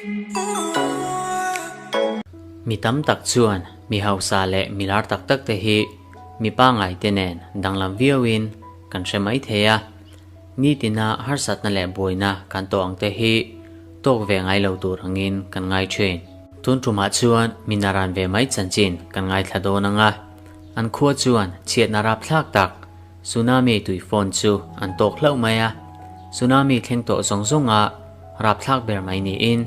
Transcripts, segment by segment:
มีตั้มตักชวนมีเฮาซาเละมีลาร์ตักตักเตหีมีป้าไงเตเนนดังลำวิววินกันเชมัยเทียนี่ตินาฮาร์สัตนั่นแหละบวยนะกันตัวอังเตหีตกเวงไงเหล่าตัวรังอินกันไงเชนทุนทุมาชวนมีนารันเวไม่จันจินกันไงทะโดนังอันขัวชวนเฉียดนาราพลากตักสุนามีตุยฟอนจูอันตกเล่าไหมสุนามีเข่งโตสงสงรับพลากเบอร์ไม่นีอิน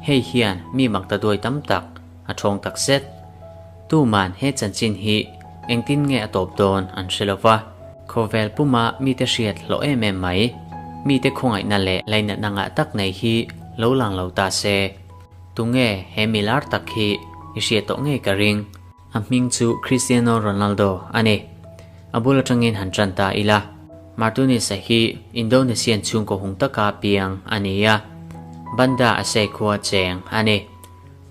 เฮียนมีมักตะด้วยตั้มตักอัชงตักเซตตู้มันเฮจันจินฮีเอ็งตินเงะตบโดนอันเชลวะโคเวลปุ่มามีแต่เชียดโลเอเมไหมมีแต่คงไอนั่นแหละไลน์นังตักในฮีโลหลังโลตาเซตุงเงะเฮมิลาร์ตักฮีอิเชียตเงะกระริงอัมมิงจูคริสเตียโนโรนัลโดอันนี้อบุลจังเงินหันจันตาอิละมาตุนิสฮีอินโดนีเซียนชุงก็หงตะกาเปียงอันนี้บันดาอาศัยขวาเจงอันนี้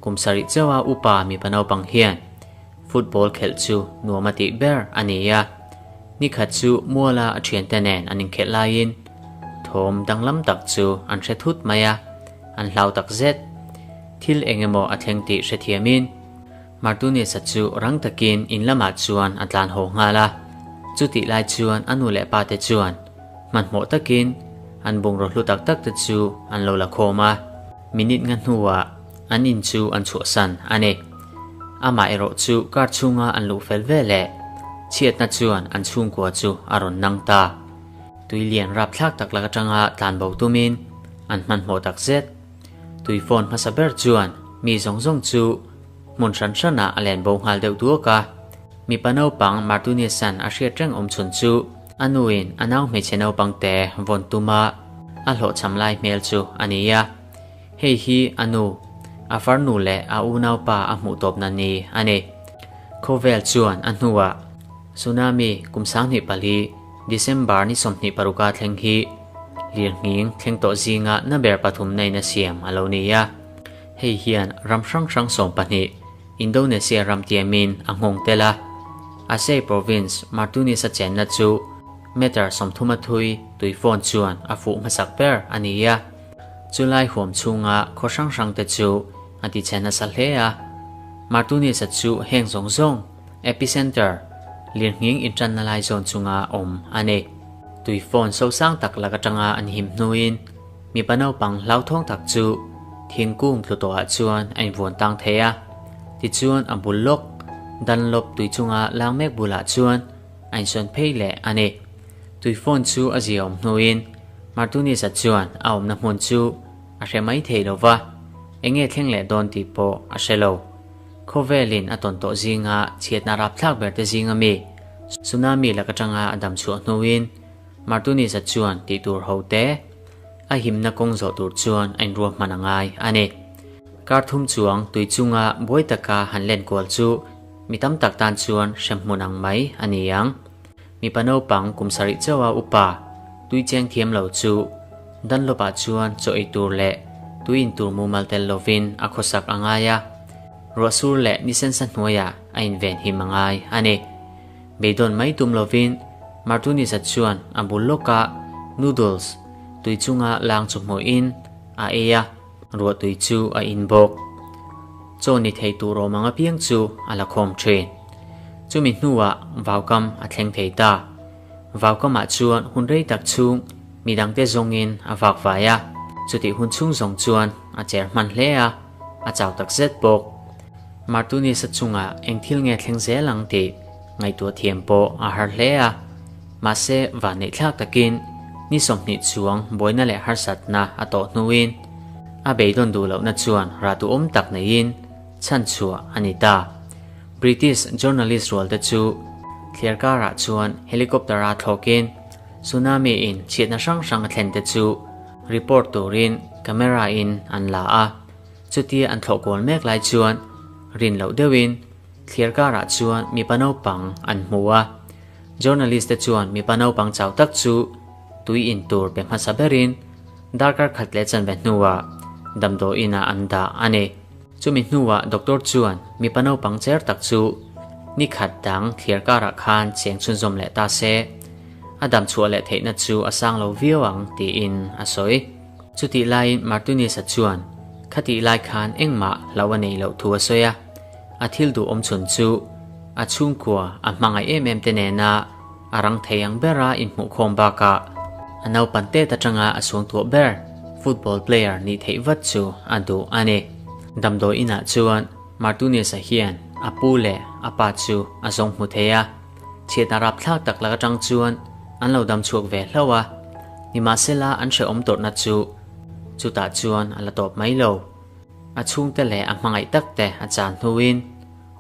กุมสริเจ้าอุปามีปนเอาบังเฮียนฟุตบอลเคลจูนัวมาติเบอร์อันนี้นิขัดจูมัวลาเชียนเตเนนอันนิเคลายินโถมดังลำตักจูอันเชทุดมายอันเหลาตักเซตทิลเองโมอัเทงติเชเทียมินมาตุนิสจูรังตะกินอินละมาจวนอัตลานโหงาลาจุติลายจวนอันนูเลปาเตจวนมันโมตะกินอันบุงรถลุตักตักตะจูอันโลละโคมามินิดงันหัวอันอินจูอันชัวสันอันเออามาเอโรจูการชุงอันลูเฟลเวเลเชียดนัดจวนอันชุงกัวจูอารอนนังตาตุยเลียนรับทักตักละกจังอาตานเบาตุมินอันมันโมตักเซตตุยฟอนมาสเบอร์จวนมีสองจูมุนชันชนะอเลนโบงฮัลเดวตัวกามีปนเอาปังมาตุเนสันอาเชียจังอมชนจูอันนูอินอันเอาไม่เชนเอาปังแต่วนตุมาอัลโหชำไลเมลจูอันนี้เฮีอันนูอาฟาร์นูเลอาอูนาวปาอาหมูตบนันนีอันนี้โคเวลจวนอันนัวสุนามีกุมสังนิปาลีดิเซมบาร์นิสมนิปารุกาเทงฮีเลียงหิงเทงโตจิงะนาเบร์ปฐุมในนาเซียมอาโลนียเฮียนรำช่างสมปนิอินโดนีเซียรำเตียมินอังงเตลาอาเซย์โปรวินส์มาตุนิสเจนนัจูเมตาร์สมทุมาทุยตุยฟอนจวนอาฟูมาสักเปอร์อันนี้จุไลห่วมชุงโคช่างเตจูอันที่เชนัสเลมาตุนิสจูแห่งสงเอพิเซนเตอร์เลียงหิงอินจันนาไลโซนชุงอมอันนี้ตุยฟอนโซซังตักละกจังอันหิมนูอินมีปนเอาปังเล่าท่องตักจูทิ้งกุ้งตัวตัวจวนอันวนตังเทียที่จวนอันบุลลกดันลบตุยชุงลางเมกบุลาจวนอันส่วนเพลเล่อันนี้ตุยฟอนจูอาเจียมนูอินมาตุนิสจวนเอาน้ำมันจูอาเชไม่เทโลวะเองเทงเล่ดอนติโปอาเชโลโคเวลินอตอนโตจิงเชียดนารับทักเบอร์เตจิงมีสุนามีละกจังอดัมชัวนูอินมาตุนิสจวนติตูร์โฮเตอาหิมนักกงโจตูร์จวนอันรวมมันง่ายอันนี้การทุ่มจวงตุยจุงบวยตะกาหันเล่นกวลจูมีตั้มตักตานจวนเชมมุนังไหมอันนี้ยังมีปนเอาปังกุมสริเจ้าอุปาตุยแจงเทียมเหล่าจูดันลบาจวนโจอิตูร์เล่ตุยอินตูร์มูมัลเตลโลวินอโคสักอ่างายรัวสูร์เล่นิเซนสันหัวยาอินเวนหิมังไงอันนี้เบดอนไม่ตุมโลวินมาตุนิสจวนอัมบุลโลกานูดลส์ตุยจุงลางจุกโมอินอาเอยรัวตุยจูอินบกโจนิเทตูโรมังเพียงจูอาลาคอมเทรนจูมินัววาวกัมอาเทงเทตาวาวกัมอาจวนหุ่นเรยตักชุงมีดังเตจงอินอาวากวายจุดที่หุ่นชุงสงจวนอาเจอร์มันเลียอาเจ้าตักเซตบกมาตุนิสจุงเอ็งทิลเงเทงเซลังติไงตัวเทียมโปอาฮาร์เลียมาเซวานในทักตะกินนิสมนิจวงบอยนั่นแหละฮาร์สัตนาอโตนูอินอาเบยดอนดูเหล่านัจวนราตุอมตักในยินชันชัวอานิตา British journalist รัวเตจูเคลียร์การะจวนเฮลิคอปเตอร์ทอกินสุนามีอินเชียดนาช่างเทนเตจูรีพอร์ตตูรินคาเมราอินอันลาจุดที่อันทอกวนเมกไลจวนรินเหล่าเดวินเคลียร์การะจวนมีปนเอาปังอันมัว journalist เตจวนมีปนเอาปังเจ้าตักจูตุยอินตูร์เป็นภาษาเบรินดาร์การขัดเลจันเบนัวดัมโดอินาอันดาอันเอจูมินัวด็อกเตอร์จวนมีปนเอาปังเจอร์ตักจูนิขัดดังเคลียร์การะคานเสียงชุนจมเลตาเซอดัมชัวเลเทนัจูอาสังโลวิวังตีอินอาศัยจุดที่ไลน์มาตุนิสจวน คติลายคานเอ็งมาลาวันนี้เราทัวสวยอาทิลดูอมชุนจูอาชุ่งกัวอามังไอเอ็มเตเนนาอารังเทียงเบราอินหมุคมบากะอันเอาปันเตตจังอาสวงตัวเบร์ฟุตบอลเพลย์นี่เทวัดจูอันดูอันนี้ดำโดอินาจวนมาตูเนสเฮียนอาปูเลอาปาจูอาสงมุเทียเชียตารับทักตักลักจังจวนอันเราดำชวกเวลวะนิมาเซลาอันเชอมตดนัดจูตาจวนอันละตบไม่โลอาชุ่งเตเลอามังไอตักแต่อาจารย์ทูวิน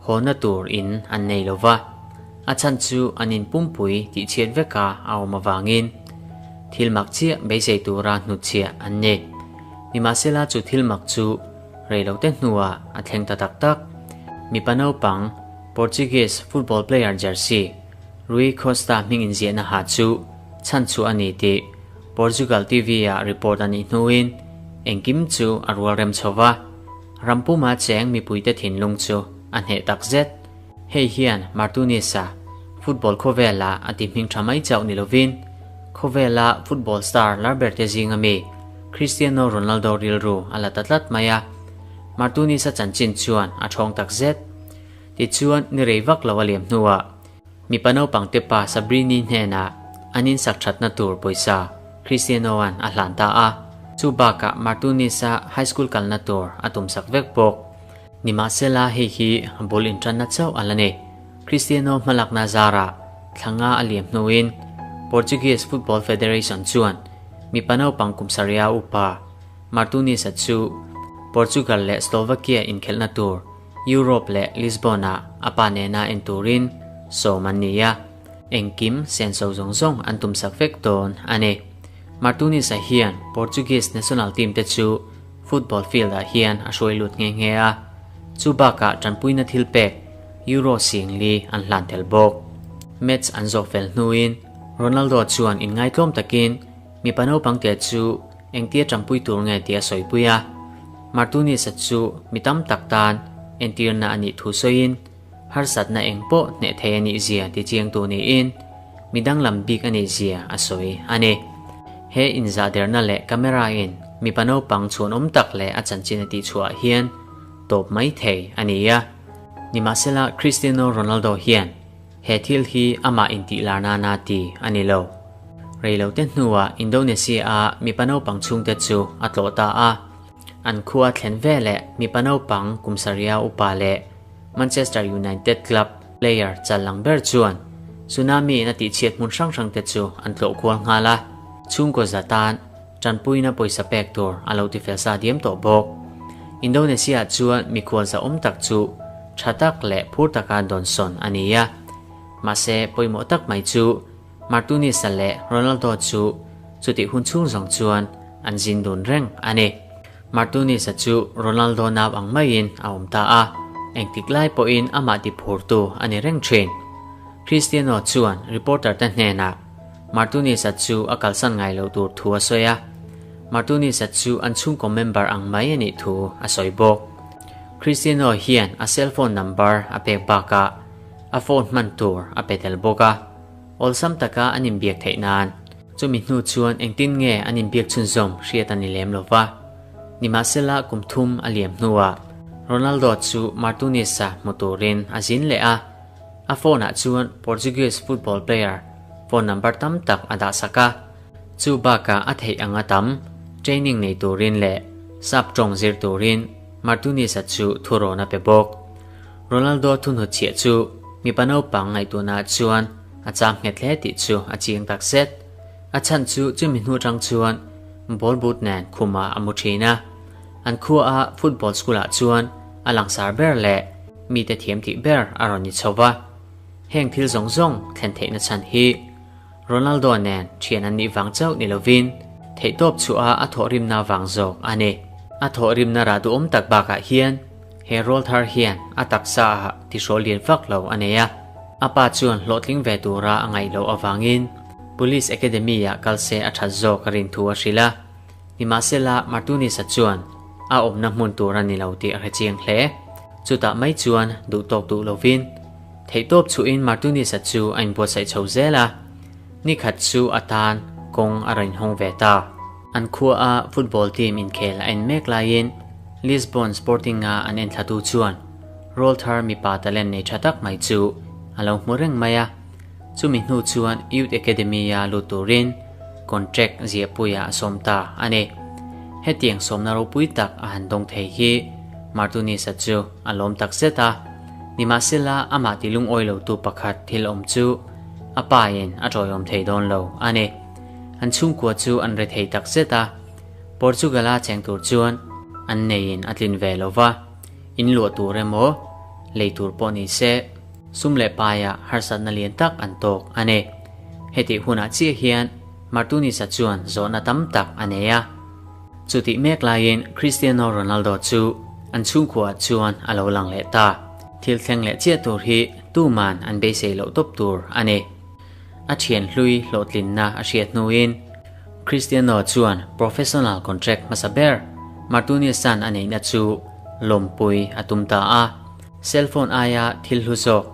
โหนตูร์อินอันเนลวะอาจารย์จูอันอินปุ่มปุยที่เชียดเวกาเอามาวางินทิลมักเชียเบยเซตูรานุเชียอันเนนิมาเซลาจูทิลมักจูเรลเตนนัวอัดเฮงตะตักมีปนเอาปังโปรตุเกสฟุตบอลเพลย์เจอร์ซีรุยโคสตามิงอินเซียนหาจูชันจูอันนี้ที่โปรตุเกสทีวีรีพอร์ตอันนี้นูอินเอ็งกิมจูอารัวเรมชวะรัมปูมาเจงมีปุยเตถินลงจูอันเหตักเจ็ดเฮียนมาร์ตูเนซาฟุตบอลโคเวล่าอดีตมิงทำไมเจ้านิโลวินโคเวล่าฟุตบอลสตาร์ลาเบร์เตซิงเมคริสเตียโนโรนัลโดริลรูอัลตัดลัดมายามาร์ตูเนซาจันจินชวนอาชองตักเจ็ดติดชวนนิเรวักลาวเลียมนัวมีปนเอาปังเตปาซาบรีนินเฮนาอันนินสักชัดนาตูร์ปุยซาคริสเตียโนวันอัลลันตาอาจูบากะมาร์ตูเนซาไฮสคูลกัลนาตูร์อาตุมสักเวกปกนิมาเซลาเฮีบอลอินทรันนัดเจ้าอัลเนคริสเตียโนมาลักนาซาระทั้งอาเลียมโนอินโปรตุเกสฟุตบอลเฟเดเรชันจวนมีปนเอาปังกุมสาริยาอุปามาร์ตูเนซาจูโปรตุเกสและสโลวาเกียอินเคลนาตูร์ยุโรปและลิสบอนาอาปาเนนาเอนตูรินโซมันเนียเอ็งกิมเซนโซซงอันตุมสักเฟกโตนอันเนมาร์ตูเนซาเฮียนโปรตุเกสเนชั่นแนลทีมเตจูฟุตบอลฟิลด์เฮียนอาช่วยลุดเงียจูบากะจันปุยนาทิลเปกยูโรสิงลีอันลันเทลบกเมทส์อันโซเฟลนูอินโรนัลโดชวนอินไงต้มตะกินมีปนเอาปังเตจูเอ็งเตียจันปุยตัวไงเตียสอยปุยมาร์ตูเนซาจูมีตั้มตักตานเอ็นตีร์นาอันนี้ทูโซอินฮาร์สัตนาเอ็งโปเนเทยนิเซียที่เจียงตัวนี้อินมีดังลำบิกอันนี้เซียอสอยอันนี้เฮอินซาเดอร์นาเละกาเมราอินมีปนเอาปังชวนตักเละอาจารย์จินติชัวเฮียนตบไม่เทอันนี้นิมาเซลาคริสเตียโนโรนัลโดเฮียนเฮทิลฮีอามาอินติลานานาตีอันนี้โลเรลเตนนัวอินโดนีเซียมีปนเอาปังชุงเตจูอัตโลตาอันคัวเทนเวเละมีปนเอาปังกุมสาริยาอุปาเละแมนเชสเตอร์ยูไนเต็ดคลับเพลเยอร์จัลลังเบอร์จวนสุนามีนาติเชียดมุนช่างเตจูอันโลควงงาละชุงกซาตานจันปุยนาปุยสเปกตัวอาลูติเฟลซาเดียมโตบกอินโดนีเซียจวนมีควรจะตักจูชาตักและพูดตะการดอนซอนอันนี้มาเซปอยหมอตักไม่จูมาร์ตูเนสและโรนัลโดจูติหุ่นชุ่งสองจวนอันจินดุนเร่งอันนี้มาร์ตูเนสจูโรนัลโดนับอังไม่ยินเอาตาเอ็งติกไล่ปอยน์อามาดิพูร์ตูอันนี้เร่งเทรนคริสเตียโนจวนรีพอร์เตอร์ตันเนนักมาร์ตูเนสจูอากัลสันไงเราตัวทัวสวยมาร์ตูเนสจูอันชุ่งคอมเมมเบอร์อังไม่ยันทูอาศัยบกคริสเตียโนเฮียนอาเซลโฟนนัมเบอร์อาเปกบากะอาโฟนมันตัวอาเปเทลบกะอลซัมตะกะอันนิมเบียกเทนานจะมีนูชวนเอ็งตินเงอันนิมเบียกชุนซมเชียตันนิเลมโลวะนิมาเซลากุมทุมอาเลียมนัวโรนัลโดจูมาร์ตูเนสามอตูรินอาจินเลอาโฟนจวนโปรตุเกสฟุตบอลเพลย์โฟนนัมเบอร์ตัมตักอาดาสกะจูบากะอัฐเฮอังอาตัมเจนิงในตูรินเละซับจงเซร์ตูรินมาร์ตูเนสจูทัวโรนาเปบกโรนัลโดทุนหัวเฉียจูมีปนเอาปังไงตัวนาจวนอาจารย์เงทเลติจูอาเจียงตักเซตอาชันจูจะมีหัวจังจวนบอลบูดแนนคุมาอามุชีนาอันคัวฟุตบอลสกุลจวนอลังซาร์เบอร์เละมีแต่เทียมที่เบอร์อารอนิชวะแห่งทิลซงเทนเทนชันฮีโรนัลโดแนนเชียนันนิวังเจ้านิโลวินเทตบชัวอัทอริมนาวังโจกอันเนอัทอริมนาราดูตักบากะเฮียนเฮโรลทาร์เฮียนอัตักซาที่โชเลียนฟักเหลาอันเนียอาปาจวนลดลิงเวตูราอังไงเหลาอวังอิน Police Academy กัลเซอัชโจกรินทัวชิลานิมาเซลามาร์ตูนิสจวนอาอมน้ำมุนตัวรันนิลาวติอาเจียงเลจุดไม่จวนดูตกดูโลวินเทตบชูอินมาร์ตูนิสจูอันบัวใส่เฉาเซลานิขัดชูอัตานกงอารินฮงเวตาอันคัวฟุตบอลทีมอินเคลอันเมกลายิน Lisbon Sporting nga an en thatu chuan rol thar Mipa talen nei thatak mai chu alo mureng maya chumi hnu chuan Youth Academy ya luturin contract zia puya somta ane hetiang somna ropui tak a handong thei hi martuni sachu alom tak seta nimasila ama tilung oilo tu pakhat thil om chu apain ajoyom thei don lo ane an chung kwa chu an rethei tak seta Portugala chengtur chuan an nein atlin velova in lo tu remo leitur poni se sumle paya harsat na lien tak an tok ane heti huna chi hian martuni sachuan zona tam tak aneya chuti mek lain Cristiano Ronaldo chu an chung kwa chuan alo lang le ta thil thleng le che tur hi tu man an be se lo top tur ane a thian hlui lotlin na a hriat nuin Cristiano chuan professional contract masaber martuni san ane na chu lompui atumta a cellphone aya thil huzok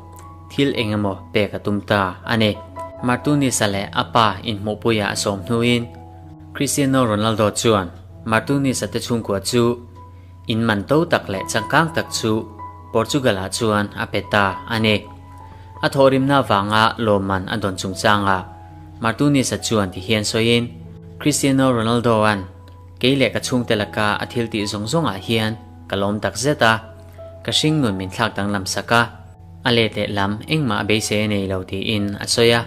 thil engemo pe katumta ane martuni sale apa in mopuya asom hnuin Cristiano Ronaldo chuan martuni sate chung kwa chu in man to tak le changkang tak chu Portugala chuan apeta ane athorim na wanga loman adon chungchanga martuni sa chuan ti hian soin Cristiano Ronaldo an keile ka chung telaka athil ti zongzong a hian kalom tak zeta kasing nun min thlak dang lam saka alete lam engma be se nei lo ti in asoya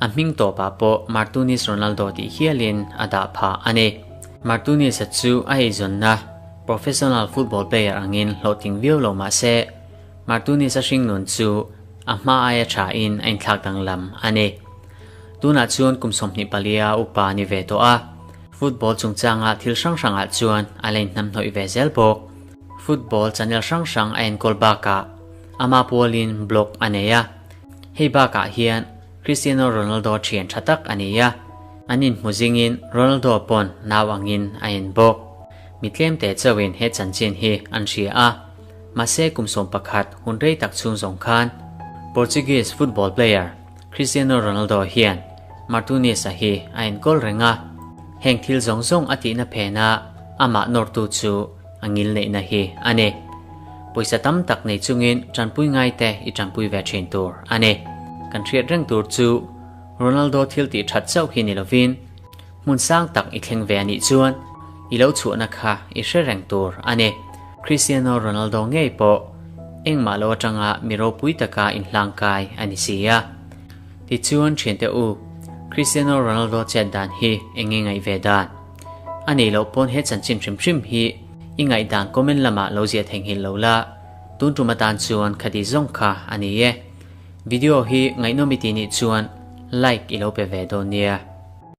aming to pa po Martinez Ronaldo ti hialin ada pha ane Martinez sa chu ai zonna professional football player angin loting view lo ma se Martinez sa sing nun chu ama aya tha in ein thlak dang lam ane tuna chuan kumsom ni palia upa ni ve to a football chungchanga thil sang sanga chuan alain nam noi ve zel bok football channel sang sang ain kolbaka ama polin block aneya hebaka hian Cristiano Ronaldo thian thatak aniya anin muzingin Ronaldo pon nawangin ain bok mitlem te chawin he chanchin hi an ria a mase kumsom pakhat hunrei tak chung zong khan Portuguese football player Cristiano Ronaldo hian Martinez hi ain gol renga heng thil zong zong ati na phena ama nortu chu angil nei na hi ane poisa tam tak nei chungin chanpui ngai te I chanpui ve thin tur ane kan thriat reng tur chu Ronaldo thil ti that chau hi ni lovin mun sang tak I thleng ve ani chuan I lo chu na kha I hre reng tur ane Cristiano Ronaldo ngei po engma lo atanga miro pui taka in hlangkai ani sia ti chuan thinte u Cristiano Ronaldo chedan hi engi ngai ve dan ani lo pon he chanchin shim hi ingai dan comment lama lo zia theng hin lo la tun tumatan chuan khadi zong kha ani ye video hi ngai no mitini chuan like I lo pe ve do nia